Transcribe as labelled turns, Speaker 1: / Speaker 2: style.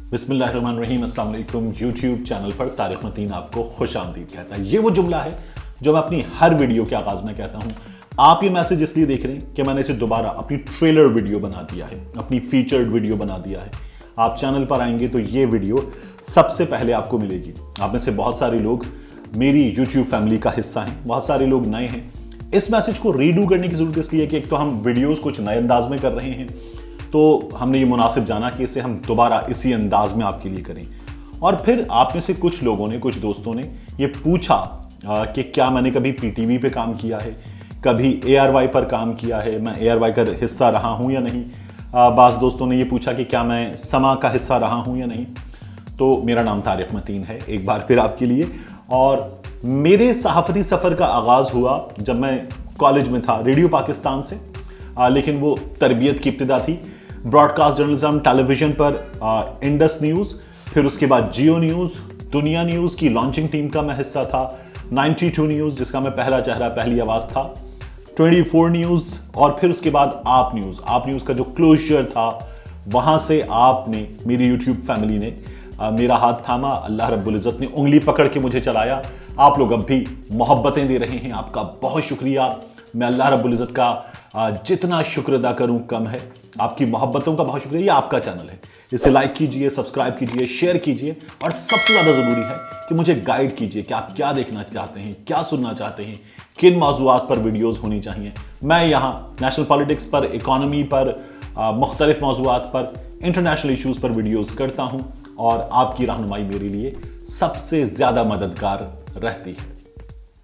Speaker 1: बिस्मिल्लाहिर्रहमानिर्रहीम, अस्सलाम वालेकुम। यूट्यूब चैनल पर तारिक मतीन आपको खुश आमदीद कहता है। ये वो जुमला है जो मैं अपनी हर वीडियो के आगाज में कहता हूं। आप ये मैसेज इसलिए देख रहे हैं कि मैंने इसे दोबारा अपनी ट्रेलर वीडियो बना दिया है, अपनी फीचर्ड वीडियो बना दिया है। आप चैनल पर आएंगे तो ये वीडियो सबसे पहले आपको मिलेगी। आप में से बहुत सारे लोग मेरी यूट्यूब फैमिली का हिस्सा हैं, बहुत सारे लोग नए हैं। इस मैसेज को रीडू करने की जरूरत इसलिए है कि एक तो हम वीडियोस कुछ नए अंदाज में कर रहे हैं, तो हमने ये मुनासिब जाना कि इसे हम दोबारा इसी अंदाज में आपके लिए करें। और फिर आप में से कुछ लोगों ने, कुछ दोस्तों ने ये पूछा कि क्या मैंने कभी पीटीवी पे काम किया है, कभी ARY पर काम किया है, मैं ARY का हिस्सा रहा हूं या नहीं। बास दोस्तों ने ये पूछा कि क्या मैं समा का हिस्सा रहा हूं या नहीं। तो मेरा नाम तारिक मतीन है एक बार फिर आपके लिए। और मेरे सहाफती सफ़र का आगाज़ हुआ जब मैं कॉलेज में था, रेडियो पाकिस्तान से, लेकिन वो तरबियत की इब्तिदा थी। ब्रॉडकास्ट जर्नलिज्म टेलीविजन पर इंडस न्यूज़, फिर उसके बाद जियो न्यूज़, दुनिया न्यूज़ की लॉन्चिंग टीम का मैं हिस्सा था, 92 न्यूज़ जिसका मैं पहला चेहरा, पहली आवाज़ था, 24 न्यूज़, और फिर उसके बाद आप न्यूज़ का जो क्लोजर था, वहाँ से आपने, मेरी यूट्यूब फैमिली ने मेरा हाथ थामा। अल्लाह रब्बुल इज़्ज़त ने उंगली पकड़ के मुझे चलाया। आप लोग अब भी मोहब्बतें दे रहे हैं, आपका बहुत शुक्रिया। मैं अल्लाह रब्बुल इज़्ज़त का जितना शुक्र अदा करूं कम है। आपकी मोहब्बतों का बहुत शुक्रिया। ये आपका चैनल है, इसे लाइक कीजिए, सब्सक्राइब कीजिए, शेयर कीजिए, और सबसे ज़्यादा ज़रूरी है कि मुझे गाइड कीजिए कि आप क्या देखना चाहते हैं, क्या सुनना चाहते हैं, किन मौज़ूआत पर वीडियोज़ होनी चाहिए। मैं यहाँ नेशनल पॉलिटिक्स पर, इकॉनमी पर, मुख्तलिफ मौज़ूआत पर, इंटरनेशनल इश्यूज़ पर वीडियोज़ करता हूँ, और आपकी रहनुमाई मेरे लिए सबसे ज़्यादा मददगार रहती है।